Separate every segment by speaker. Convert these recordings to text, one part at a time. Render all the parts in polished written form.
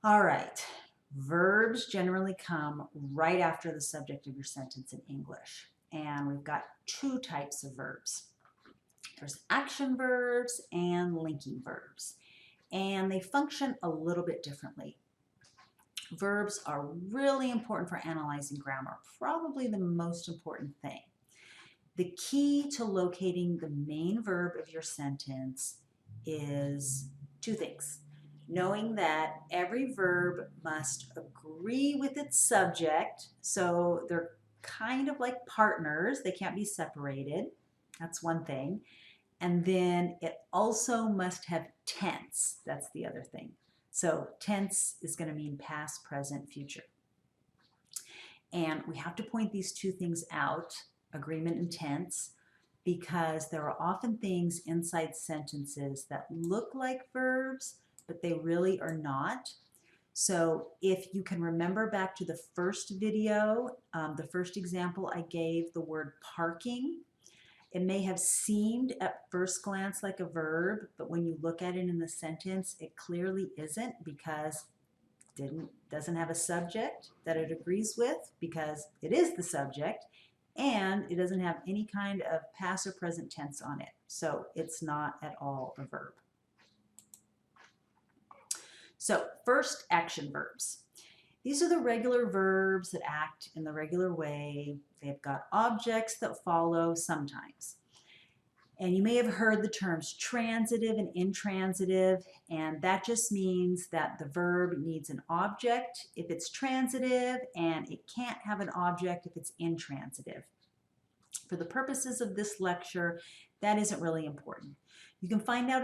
Speaker 1: All right. Verbs generally come right after the subject of your sentence in English. And we've got two types of verbs. There's action verbs and linking verbs. And they function a little bit differently. Verbs are really important for analyzing grammar, probably the most important thing. The key to locating the main verb of your sentence is two things. Knowing that every verb must agree with its subject, so they're kind of like partners, they can't be separated. That's one thing. And then it also must have tense. That's the other thing. So tense is going to mean past, present, future. And we have to point these two things out, agreement and tense, because there are often things inside sentences that look like verbs, but they really are not. So if you can remember back to the first video, the first example I gave, the word parking, it may have seemed at first glance like a verb, but when you look at it in the sentence, it clearly isn't because doesn't have a subject that it agrees with because it is the subject, and it doesn't have any kind of past or present tense on it. So it's not at all a verb. So first, action verbs. These are the regular verbs that act in the regular way. They've got objects that follow sometimes. And you may have heard the terms transitive and intransitive, and that just means that the verb needs an object if it's transitive, and it can't have an object if it's intransitive. For the purposes of this lecture, that isn't really important. You can find out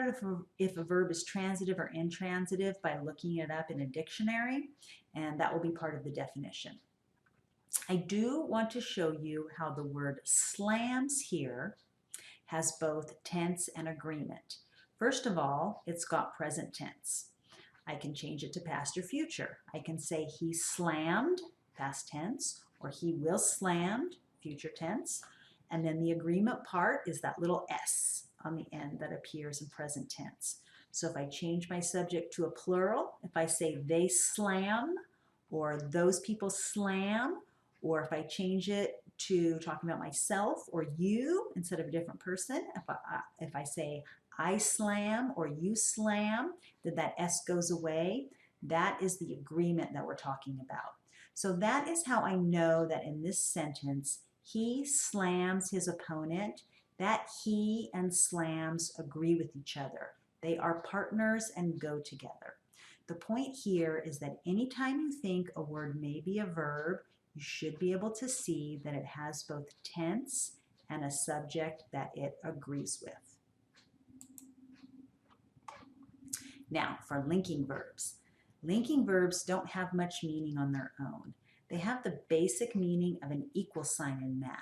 Speaker 1: if a verb is transitive or intransitive by looking it up in a dictionary, and that will be part of the definition. I do want to show you how the word slams here has both tense and agreement. First of all, it's got present tense. I can change it to past or future. I can say he slammed, past tense, or he will slammed, future tense. And then the agreement part is that little S on the end that appears in present tense. So if I change my subject to a plural, if I say they slam, or those people slam, or if I change it to talking about myself or you instead of a different person, if I say I slam or you slam, then that S goes away. That is the agreement that we're talking about. So that is how I know that in this sentence, he slams his opponent. That he and slams agree with each other. They are partners and go together. The point here is that anytime you think a word may be a verb, you should be able to see that it has both tense and a subject that it agrees with. Now, for linking verbs. Linking verbs don't have much meaning on their own. They have the basic meaning of an equal sign in math.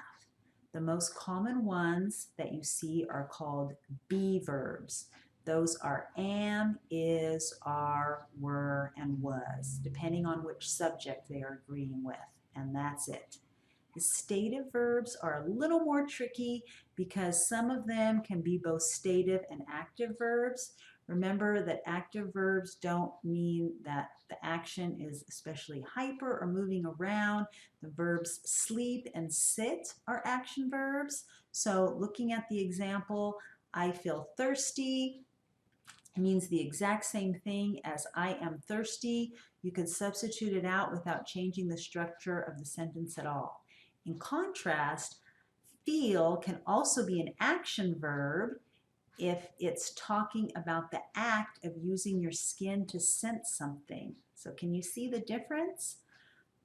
Speaker 1: The most common ones that you see are called be verbs. Those are am, is, are, were, and was, depending on which subject they are agreeing with, and that's it. The stative verbs are a little more tricky because some of them can be both stative and active verbs. Remember that active verbs don't mean that the action is especially hyper or moving around. The verbs sleep and sit are action verbs. So looking at the example, I feel thirsty, it means the exact same thing as I am thirsty. You can substitute it out without changing the structure of the sentence at all. In contrast, feel can also be an action verb if it's talking about the act of using your skin to sense something. So can you see the difference?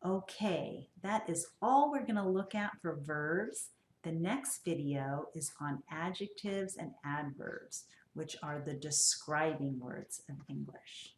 Speaker 1: Okay, that is all we're going to look at for verbs. The next video is on adjectives and adverbs, which are the describing words of English.